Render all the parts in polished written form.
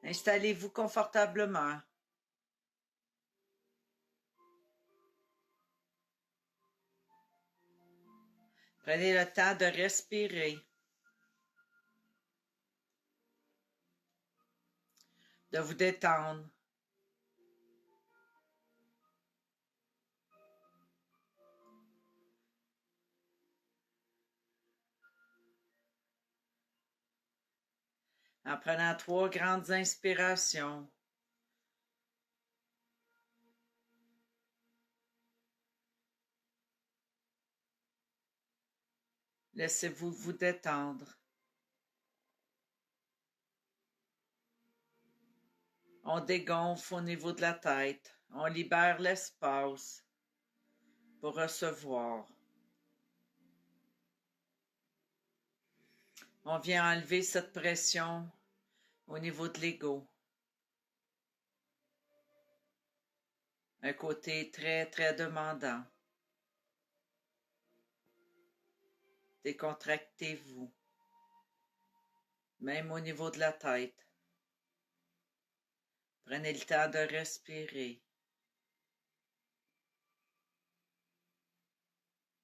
Installez-vous confortablement. Prenez le temps de respirer, de vous détendre. En prenant 3 grandes inspirations. Laissez-vous vous détendre. On dégonfle au niveau de la tête. On libère l'espace pour recevoir. On vient enlever cette pression au niveau de l'ego. Un côté très, très demandant. Décontractez-vous. Même au niveau de la tête. Prenez le temps de respirer.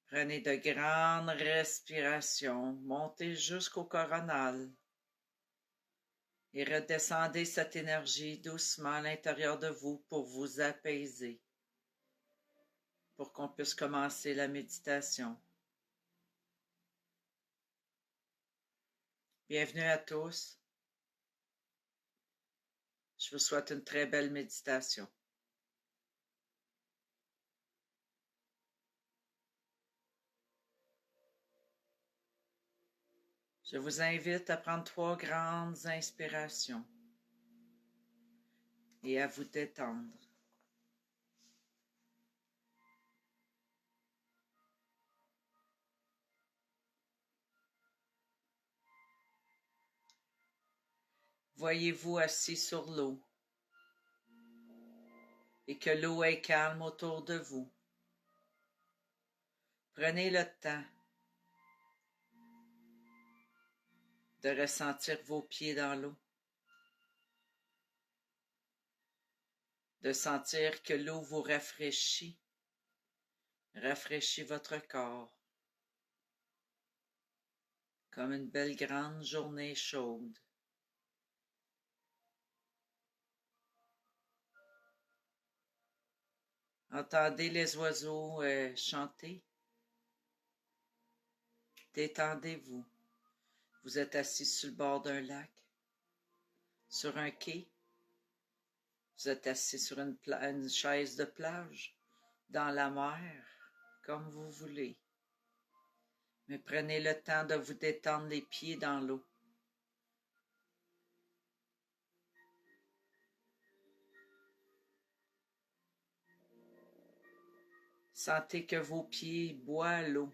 Prenez de grandes respirations. Montez jusqu'au coronal. Et redescendez cette énergie doucement à l'intérieur de vous pour vous apaiser. Pour qu'on puisse commencer la méditation. Bienvenue à tous. Je vous souhaite une très belle méditation. Je vous invite à prendre 3 grandes inspirations et à vous détendre. Voyez-vous assis sur l'eau et que l'eau est calme autour de vous. Prenez le temps de ressentir vos pieds dans l'eau, de sentir que l'eau vous rafraîchit votre corps, comme une belle grande journée chaude. Entendez les oiseaux chanter. Détendez-vous. Vous êtes assis sur le bord d'un lac, sur un quai. Vous êtes assis sur une chaise de plage, dans la mer, comme vous voulez. Mais prenez le temps de vous détendre les pieds dans l'eau. Sentez que vos pieds boivent l'eau,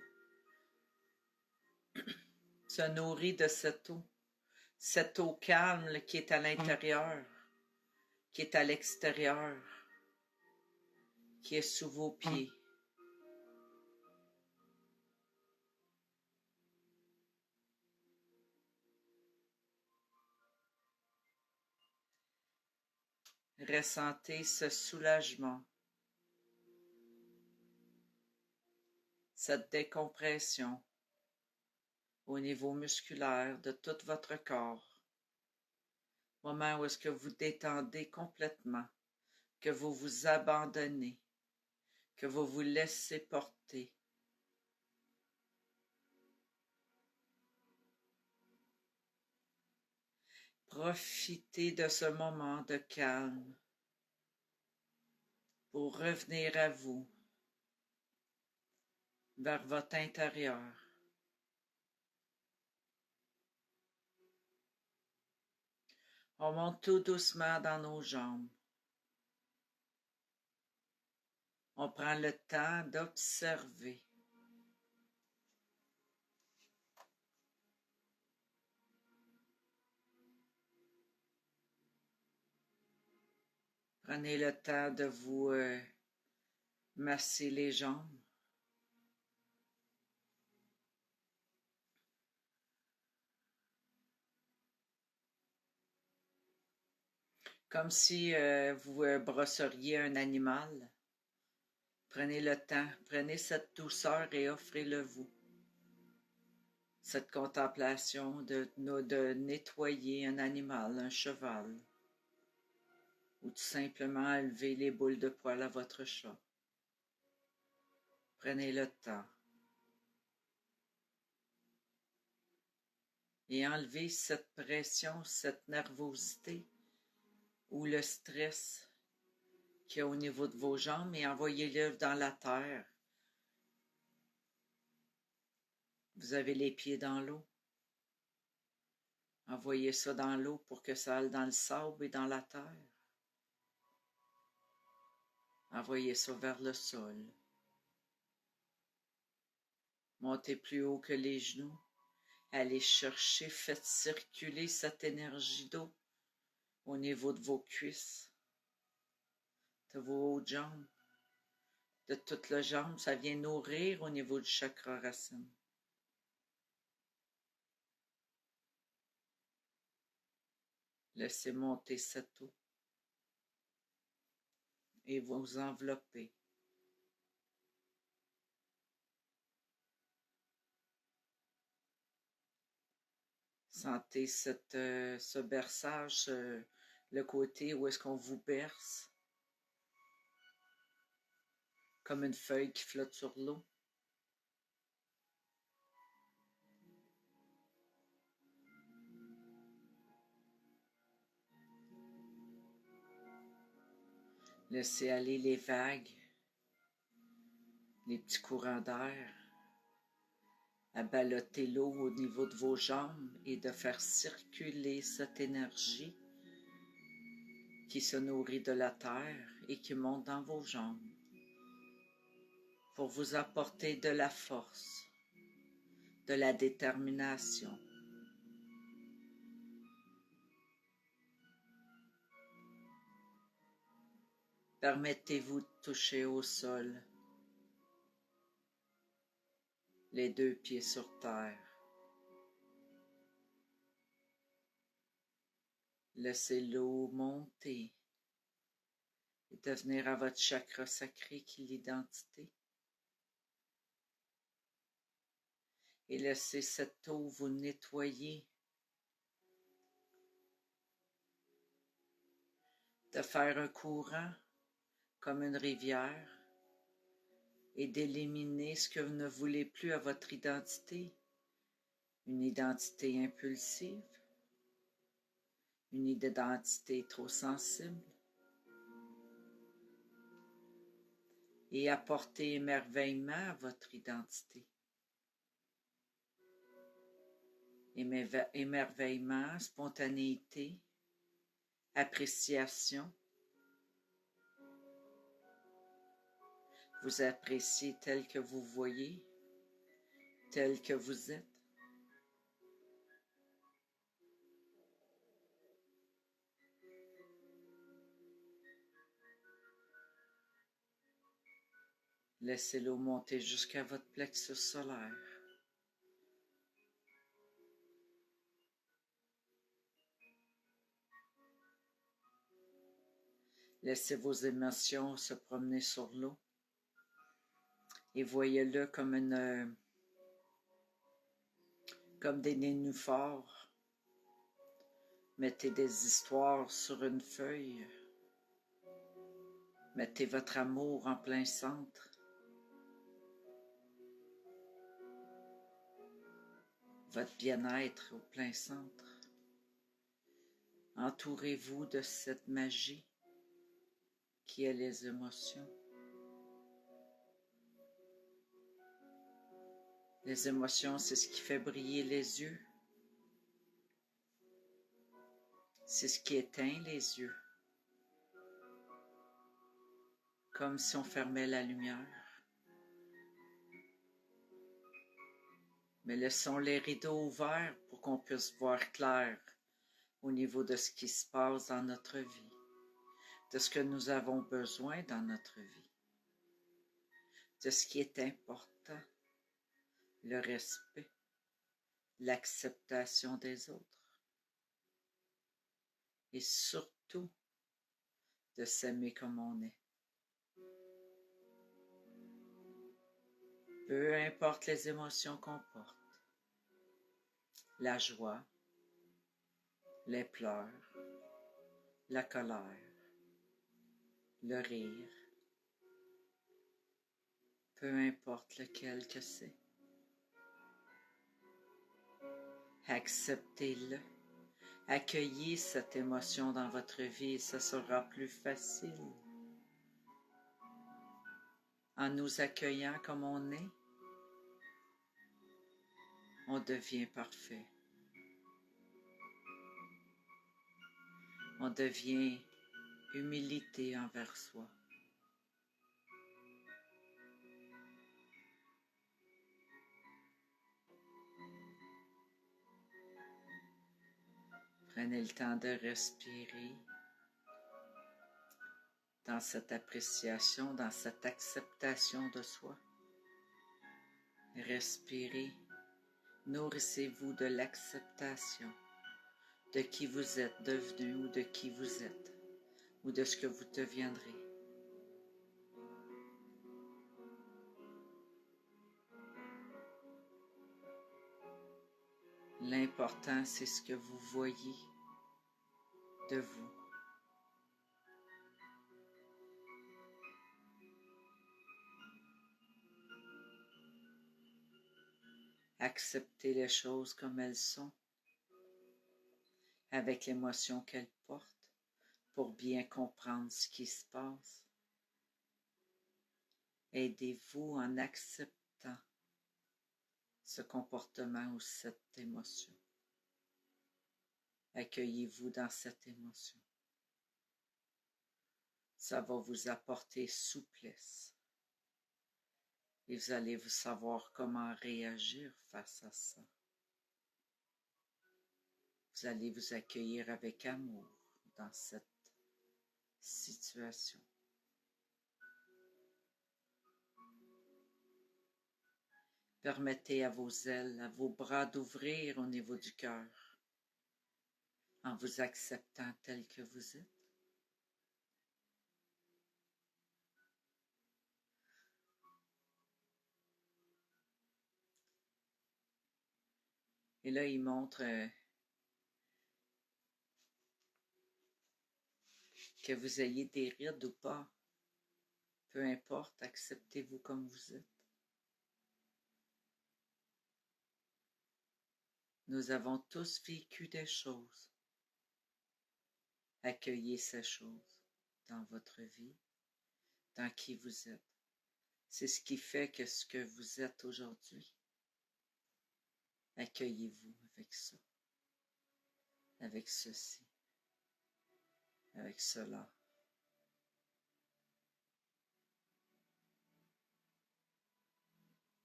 se nourrit de cette eau calme qui est à l'intérieur, qui est à l'extérieur, qui est sous vos pieds. Ressentez ce soulagement, cette décompression au niveau musculaire de tout votre corps. Moment où est-ce que vous détendez complètement, que vous vous abandonnez, que vous vous laissez porter. Profitez de ce moment de calme pour revenir à vous, vers votre intérieur. On monte tout doucement dans nos jambes. On prend le temps d'observer. Prenez le temps de vous masser les jambes. Comme si vous brosseriez un animal. Prenez le temps, prenez cette douceur et offrez-le vous. Cette contemplation de nettoyer un animal, un cheval, ou tout simplement enlever les boules de poils à votre chat. Prenez le temps. Et enlevez cette pression, cette nervosité ou le stress qu'il y a au niveau de vos jambes et envoyez-le dans la terre. Vous avez les pieds dans l'eau. Envoyez ça dans l'eau pour que ça aille dans le sable et dans la terre. Envoyez ça vers le sol. Montez plus haut que les genoux. Allez chercher, faites circuler cette énergie d'eau au niveau de vos cuisses, de vos hautes jambes, de toute la jambe. Ça vient nourrir au niveau du chakra racine. Laissez monter cette eau et vous envelopper. Sentez ce berçage, le côté où est-ce qu'on vous berce, comme une feuille qui flotte sur l'eau. Laissez aller les vagues, les petits courants d'air, à ballotter l'eau au niveau de vos jambes et de faire circuler cette énergie qui se nourrit de la terre et qui monte dans vos jambes pour vous apporter de la force, de la détermination. Permettez-vous de toucher au sol, les deux pieds sur terre. Laissez l'eau monter et devenir à votre chakra sacré qui est l'identité. Et laissez cette eau vous nettoyer, de faire un courant comme une rivière et d'éliminer ce que vous ne voulez plus à votre identité. Une identité impulsive, une identité trop sensible, et apporter émerveillement à votre identité. Émerveillement, spontanéité, appréciation. Vous appréciez tel que vous voyez, tel que vous êtes. Laissez l'eau monter jusqu'à votre plexus solaire. Laissez vos émotions se promener sur l'eau et voyez-le comme des nénuphars. Mettez des histoires sur une feuille. Mettez votre amour en plein centre. Votre bien-être au plein centre. Entourez-vous de cette magie qui est les émotions. Les émotions, c'est ce qui fait briller les yeux. C'est ce qui éteint les yeux. Comme si on fermait la lumière. Mais laissons les rideaux ouverts pour qu'on puisse voir clair au niveau de ce qui se passe dans notre vie, de ce que nous avons besoin dans notre vie, de ce qui est important, le respect, l'acceptation des autres et surtout de s'aimer comme on est. Peu importe les émotions qu'on porte, la joie, les pleurs, la colère, le rire, peu importe lequel que c'est. Acceptez-le. Accueillez cette émotion dans votre vie et ce sera plus facile. En nous accueillant comme on est, on devient parfait. On devient humilité envers soi. Prenez le temps de respirer dans cette appréciation, dans cette acceptation de soi. Respirez, nourrissez-vous de l'acceptation de qui vous êtes devenu ou de qui vous êtes ou de ce que vous deviendrez. L'important, c'est ce que vous voyez de vous. Acceptez les choses comme elles sont, avec l'émotion qu'elles portent, pour bien comprendre ce qui se passe. Aidez-vous en acceptant ce comportement ou cette émotion. Accueillez-vous dans cette émotion. Ça va vous apporter souplesse. Et vous allez vous savoir comment réagir face à ça. Vous allez vous accueillir avec amour dans cette situation. Permettez à vos ailes, à vos bras d'ouvrir au niveau du cœur, en vous acceptant tel que vous êtes. Et là, il montre que vous ayez des rides ou pas. Peu importe, acceptez-vous comme vous êtes. Nous avons tous vécu des choses. Accueillez ces choses dans votre vie, dans qui vous êtes. C'est ce qui fait que ce que vous êtes aujourd'hui. Accueillez-vous avec ça, avec ceci, avec cela.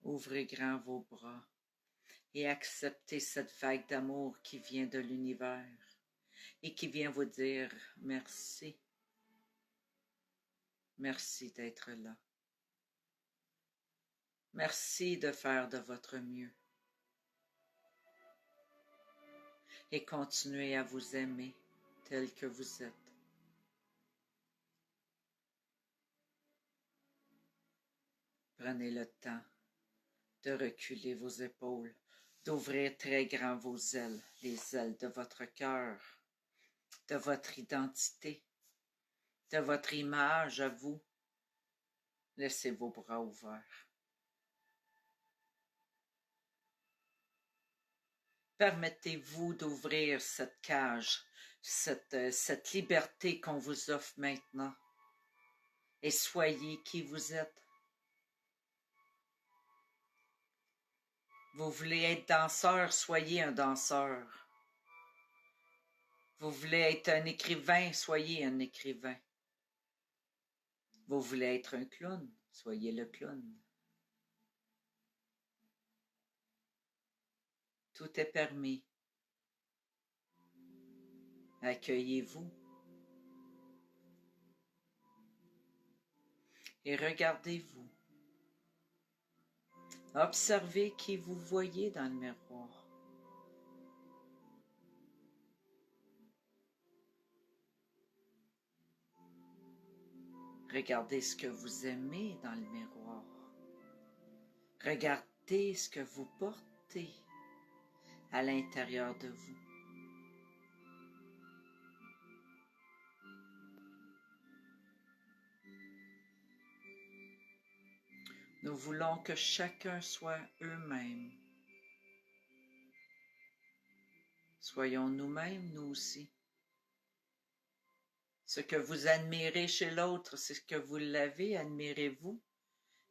Ouvrez grand vos bras et acceptez cette vague d'amour qui vient de l'univers et qui vient vous dire merci. Merci d'être là. Merci de faire de votre mieux. Et continuez à vous aimer tel que vous êtes. Prenez le temps de reculer vos épaules, d'ouvrir très grand vos ailes, les ailes de votre cœur, de votre identité, de votre image à vous. Laissez vos bras ouverts. Permettez-vous d'ouvrir cette cage, cette liberté qu'on vous offre maintenant. Et soyez qui vous êtes. Vous voulez être danseur, soyez un danseur. Vous voulez être un écrivain, soyez un écrivain. Vous voulez être un clown, soyez le clown. Tout est permis. Accueillez-vous. Et regardez-vous. Observez qui vous voyez dans le miroir. Regardez ce que vous aimez dans le miroir. Regardez ce que vous portez à l'intérieur de vous. Nous voulons que chacun soit eux-mêmes. Soyons nous-mêmes, nous aussi. Ce que vous admirez chez l'autre, c'est ce que vous l'avez, admirez-vous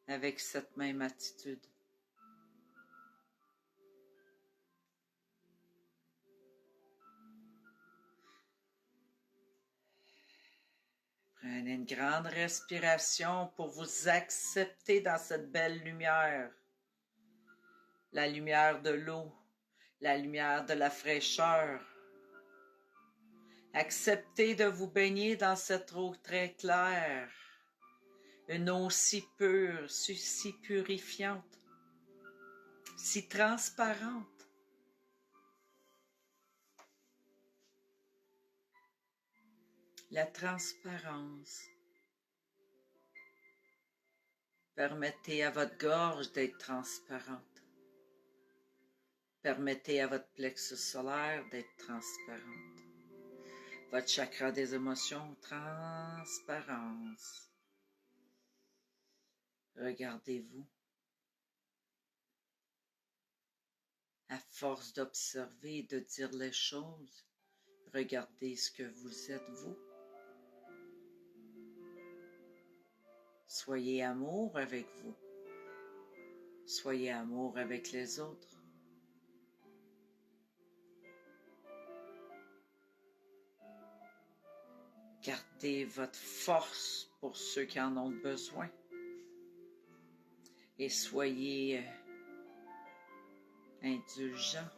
avec cette même attitude. Prenez une grande respiration pour vous accepter dans cette belle lumière. La lumière de l'eau, la lumière de la fraîcheur. Acceptez de vous baigner dans cette eau très claire. Une eau si pure, si purifiante, si transparente. La transparence. Permettez à votre gorge d'être transparente. Permettez à votre plexus solaire d'être transparente. Votre chakra des émotions, transparence. Regardez-vous. À force d'observer et de dire les choses, regardez ce que vous êtes, vous. Soyez amour avec vous. Soyez amour avec les autres. Gardez votre force pour ceux qui en ont besoin. Et soyez indulgents.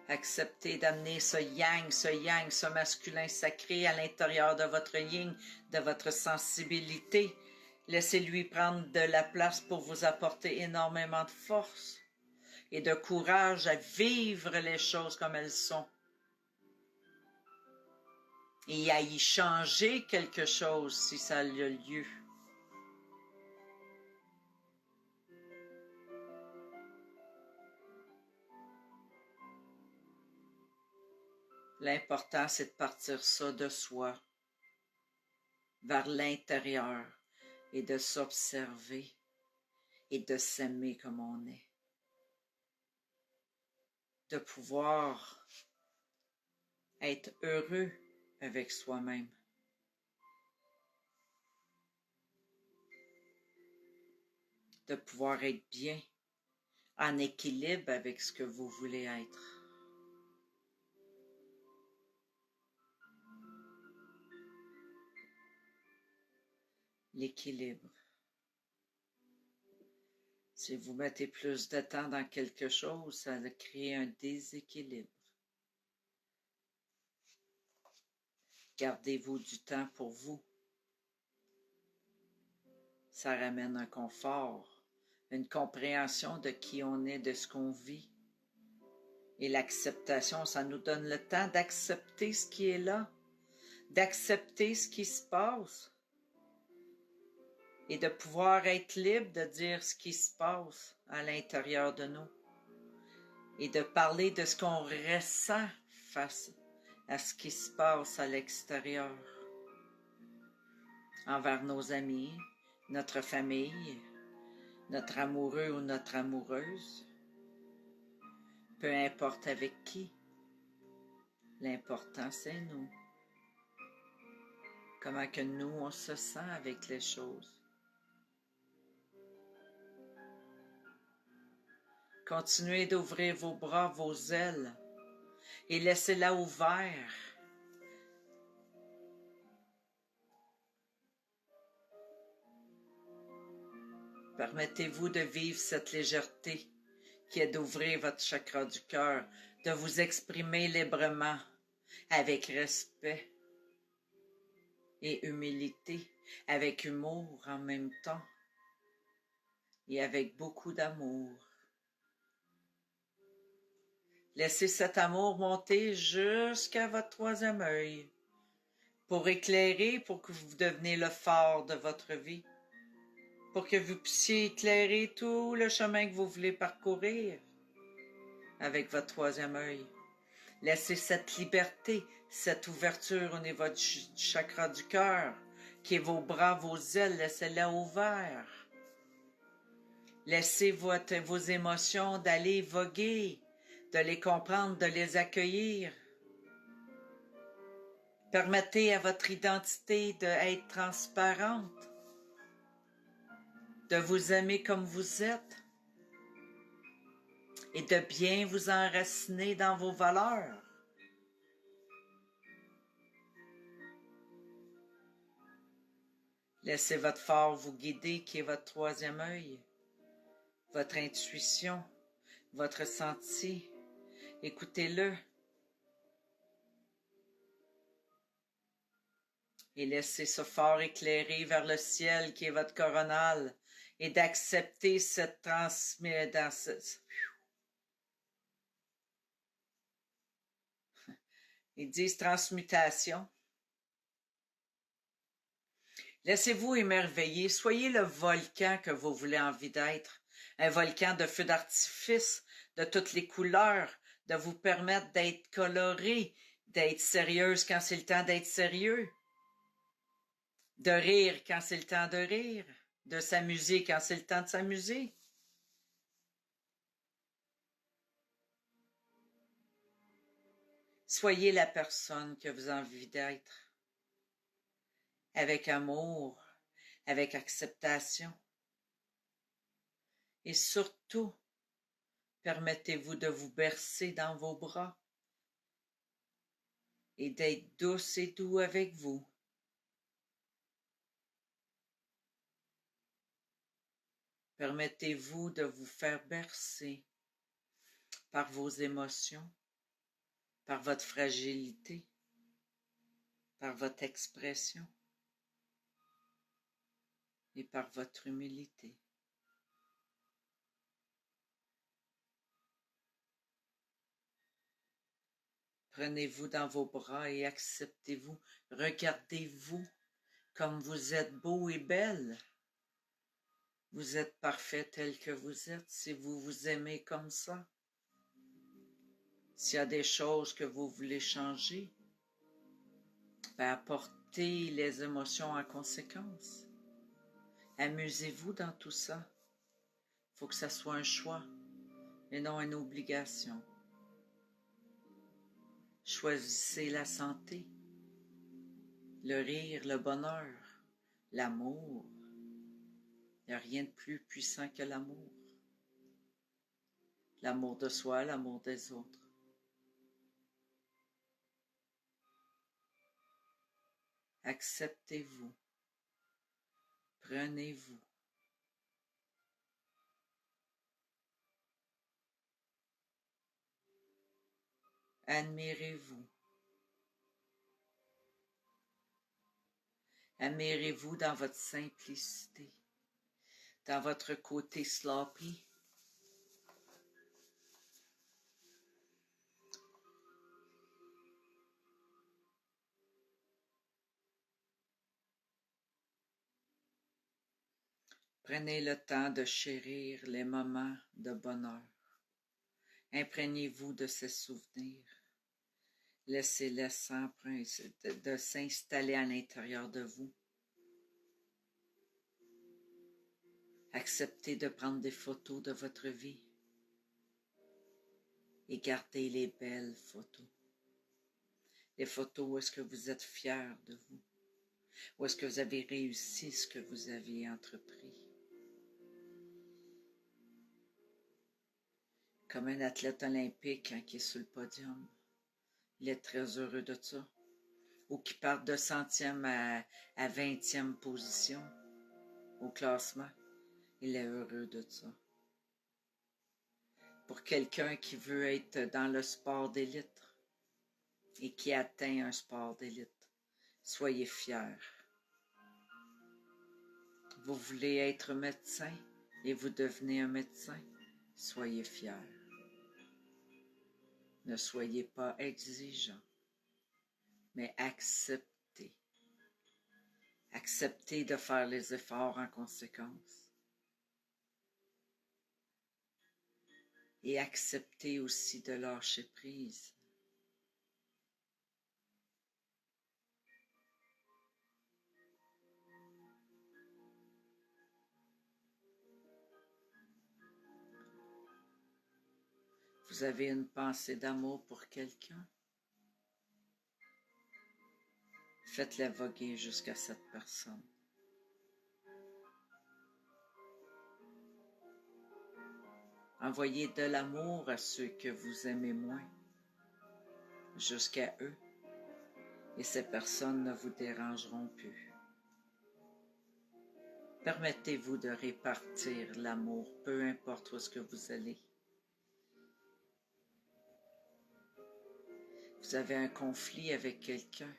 Acceptez d'amener ce yang, ce masculin sacré à l'intérieur de votre yin, de votre sensibilité. Laissez-lui prendre de la place pour vous apporter énormément de force et de courage à vivre les choses comme elles sont. Et à y changer quelque chose si ça a lieu. L'important, c'est de partir ça de soi, vers l'intérieur, et de s'observer et de s'aimer comme on est. De pouvoir être heureux avec soi-même. De pouvoir être bien, en équilibre avec ce que vous voulez être. L'équilibre. Si vous mettez plus de temps dans quelque chose, ça va créer un déséquilibre. Gardez-vous du temps pour vous. Ça ramène un confort, une compréhension de qui on est, de ce qu'on vit. Et l'acceptation, ça nous donne le temps d'accepter ce qui est là, d'accepter ce qui se passe et de pouvoir être libre de dire ce qui se passe à l'intérieur de nous et de parler de ce qu'on ressent face à ce qui se passe à l'extérieur, envers nos amis, notre famille, notre amoureux ou notre amoureuse, peu importe avec qui. L'important, c'est nous. Comment que nous, on se sent avec les choses. Continuez d'ouvrir vos bras, vos ailes, et laissez-la ouverte. Permettez-vous de vivre cette légèreté qui est d'ouvrir votre chakra du cœur, de vous exprimer librement, avec respect et humilité, avec humour en même temps et avec beaucoup d'amour. Laissez cet amour monter jusqu'à votre troisième œil pour éclairer, pour que vous deveniez le phare de votre vie, pour que vous puissiez éclairer tout le chemin que vous voulez parcourir avec votre troisième œil. Laissez cette liberté, cette ouverture au niveau du chakra du cœur, qui est vos bras, vos ailes, laissez-la ouverte. Laissez vos émotions d'aller voguer, de les comprendre, de les accueillir. Permettez à votre identité d'être transparente, de vous aimer comme vous êtes et de bien vous enraciner dans vos valeurs. Laissez votre phare vous guider, qui est votre troisième œil, votre intuition, votre senti. Écoutez-le. Et laissez ce phare éclairer vers le ciel, qui est votre coronale, et d'accepter cette transmission. Ils disent transmutation. Laissez-vous émerveiller, soyez le volcan que vous voulez envie d'être, un volcan de feux d'artifice, de toutes les couleurs, de vous permettre d'être coloré, d'être sérieuse quand c'est le temps d'être sérieux, de rire quand c'est le temps de rire, de s'amuser quand c'est le temps de s'amuser. Soyez la personne que vous avez envie d'être, avec amour, avec acceptation. Et surtout, permettez-vous de vous bercer dans vos bras et d'être douce et doux avec vous. Permettez-vous de vous faire bercer par vos émotions, par votre fragilité, par votre expression et par votre humilité. Prenez-vous dans vos bras et acceptez-vous. Regardez-vous comme vous êtes beau et belle. Vous êtes parfait tel que vous êtes si vous vous aimez comme ça. S'il y a des choses que vous voulez changer, ben apportez les émotions en conséquence. Amusez-vous dans tout ça. Il faut que ça soit un choix et non une obligation. Choisissez la santé, le rire, le bonheur, l'amour. Il n'y a rien de plus puissant que l'amour. L'amour de soi, l'amour des autres. Acceptez-vous. Prenez-vous. Admirez-vous. Admirez-vous dans votre simplicité, dans votre côté sloppy. Prenez le temps de chérir les moments de bonheur. Imprégnez-vous de ces souvenirs. Laissez-les de s'installer à l'intérieur de vous. Acceptez de prendre des photos de votre vie et gardez les belles photos. Les photos où est-ce que vous êtes fiers de vous, où est-ce que vous avez réussi ce que vous aviez entrepris. Comme un athlète olympique qui est sur le podium, il est très heureux de ça. Ou qui part de 100e à 20e position au classement, il est heureux de ça. Pour quelqu'un qui veut être dans le sport d'élite et qui atteint un sport d'élite, soyez fiers. Vous voulez être médecin et vous devenez un médecin, soyez fiers. Ne soyez pas exigeant, mais acceptez. Acceptez de faire les efforts en conséquence. Et acceptez aussi de lâcher prise. Vous avez une pensée d'amour pour quelqu'un? Faites-la voguer jusqu'à cette personne. Envoyez de l'amour à ceux que vous aimez moins, jusqu'à eux, et ces personnes ne vous dérangeront plus. Permettez-vous de répartir l'amour, peu importe où est-ce que vous allez. Vous avez un conflit avec quelqu'un.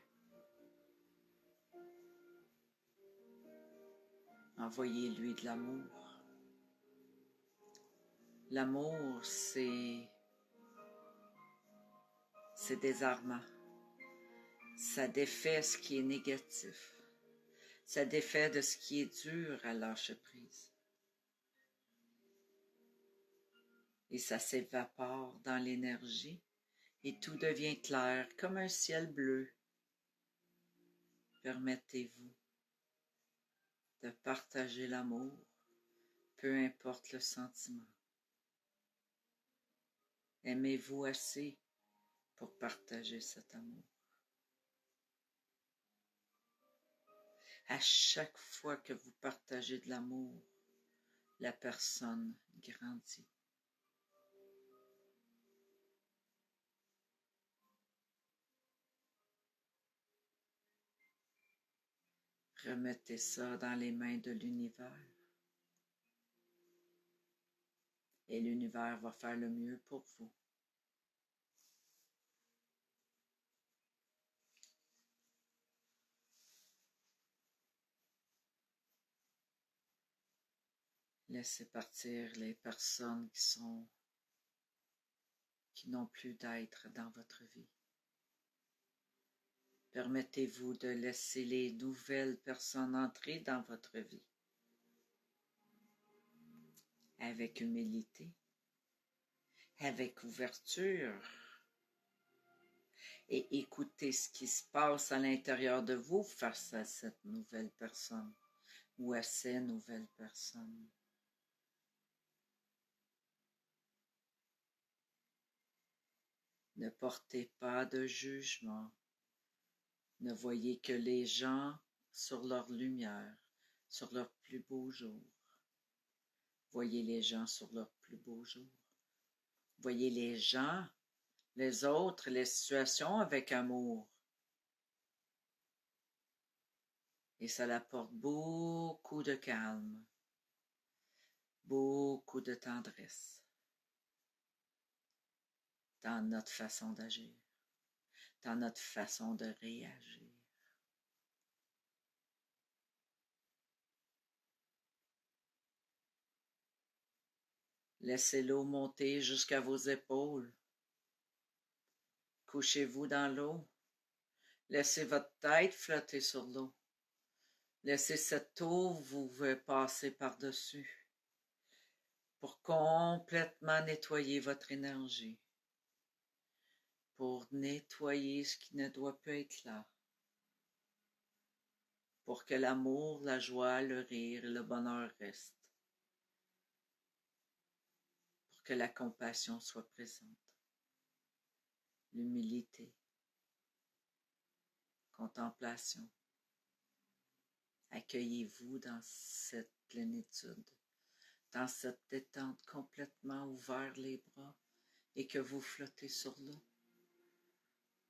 Envoyez-lui de l'amour. L'amour, c'est désarmant. Ça défait ce qui est négatif. Ça défait de ce qui est dur à lâcher prise. Et ça s'évapore dans l'énergie et tout devient clair comme un ciel bleu. Permettez-vous de partager l'amour, peu importe le sentiment. Aimez-vous assez pour partager cet amour. À chaque fois que vous partagez de l'amour, la personne grandit. Remettez ça dans les mains de l'univers. Et l'univers va faire le mieux pour vous. Laissez partir les personnes qui n'ont plus d'être dans votre vie. Permettez-vous de laisser les nouvelles personnes entrer dans votre vie. Avec humilité, avec ouverture, et écoutez ce qui se passe à l'intérieur de vous face à cette nouvelle personne ou à ces nouvelles personnes. Ne portez pas de jugement. Ne voyez que les gens sur leur lumière, sur leur plus beau jour. Voyez les gens sur leur plus beau jour. Voyez les gens, les autres, les situations avec amour. Et ça apporte beaucoup de calme, beaucoup de tendresse dans notre façon d'agir, dans notre façon de réagir. Laissez l'eau monter jusqu'à vos épaules. Couchez-vous dans l'eau. Laissez votre tête flotter sur l'eau. Laissez cette eau vous passer par-dessus pour complètement nettoyer votre énergie, pour nettoyer ce qui ne doit plus être là, pour que l'amour, la joie, le rire et le bonheur restent, pour que la compassion soit présente, l'humilité, contemplation. Accueillez-vous dans cette plénitude, dans cette détente complètement ouvert les bras et que vous flottez sur l'eau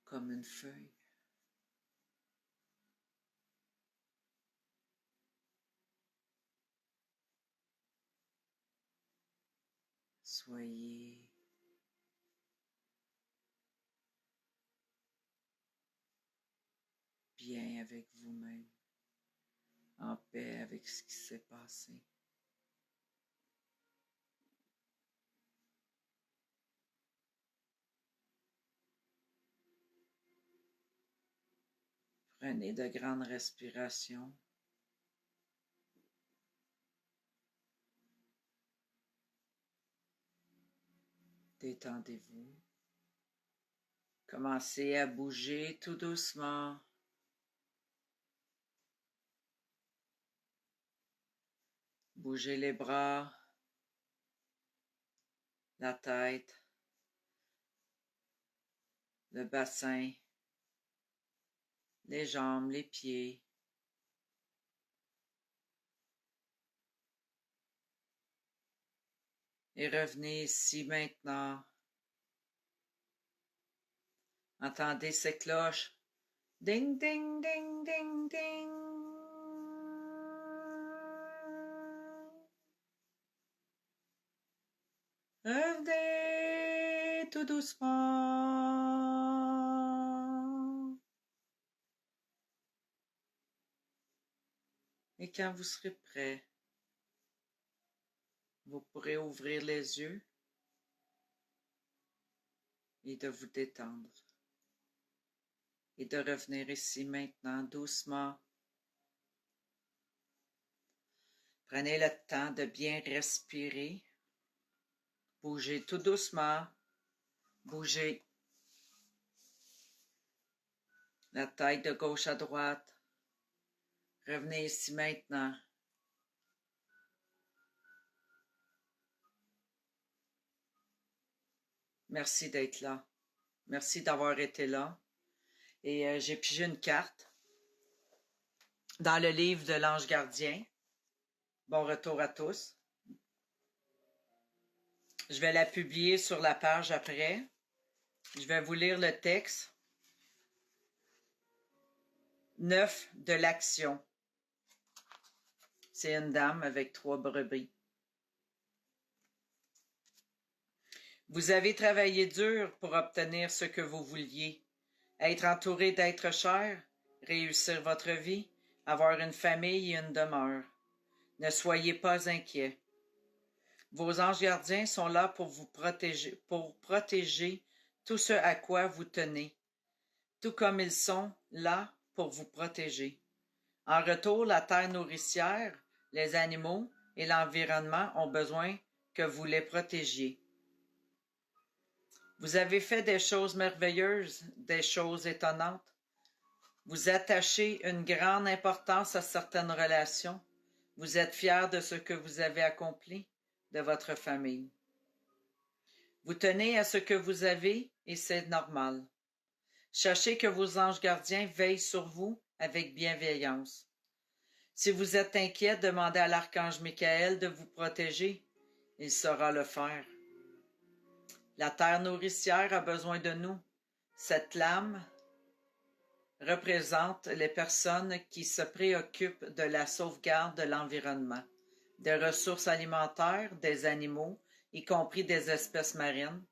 comme une feuille. Soyez bien avec vous-même, en paix avec ce qui s'est passé. Prenez de grandes respirations. Détendez-vous. Commencez à bouger tout doucement. Bougez les bras, la tête, le bassin, les jambes, les pieds. Et revenez ici maintenant. Entendez ces cloches. Ding, ding, ding, ding, ding. Revenez tout doucement. Et quand vous serez prêt, vous pourrez ouvrir les yeux et de vous détendre. Et de revenir ici maintenant doucement. Prenez le temps de bien respirer. Bougez tout doucement. Bougez la tête de gauche à droite. Revenez ici maintenant. Merci d'être là. Merci d'avoir été là. Et j'ai pigé une carte dans le livre de l'ange gardien. Bon retour à tous. Je vais la publier sur la page après. Je vais vous lire le texte. 9 de l'action. C'est une dame avec 3 brebis. Vous avez travaillé dur pour obtenir ce que vous vouliez. Être entouré d'êtres chers, réussir votre vie, avoir une famille et une demeure. Ne soyez pas inquiets. Vos anges gardiens sont là pour vous protéger tout ce à quoi vous tenez, tout comme ils sont là pour vous protéger. En retour, la terre nourricière, les animaux et l'environnement ont besoin que vous les protégiez. Vous avez fait des choses merveilleuses, des choses étonnantes. Vous attachez une grande importance à certaines relations. Vous êtes fiers de ce que vous avez accompli, de votre famille. Vous tenez à ce que vous avez et c'est normal. Sachez que vos anges gardiens veillent sur vous avec bienveillance. Si vous êtes inquiet, demandez à l'archange Michael de vous protéger. Il saura le faire. La terre nourricière a besoin de nous. Cette lame représente les personnes qui se préoccupent de la sauvegarde de l'environnement, des ressources alimentaires, des animaux, y compris des espèces marines.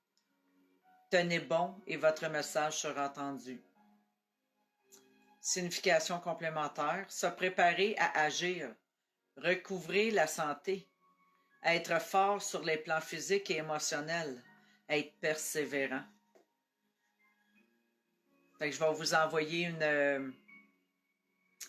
Tenez bon et votre message sera entendu. Signification complémentaire, se préparer à agir, recouvrer la santé, être fort sur les plans physiques et émotionnels, être persévérant. Fait que je vais vous envoyer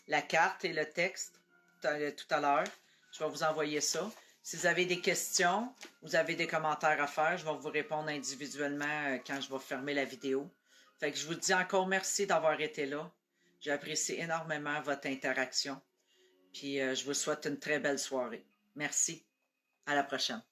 la carte et le texte tout à l'heure. Je vais vous envoyer ça. Si vous avez des questions, vous avez des commentaires à faire, je vais vous répondre individuellement quand je vais fermer la vidéo. Fait que je vous dis encore merci d'avoir été là. J'apprécie énormément votre interaction. Puis je vous souhaite une très belle soirée. Merci. À la prochaine.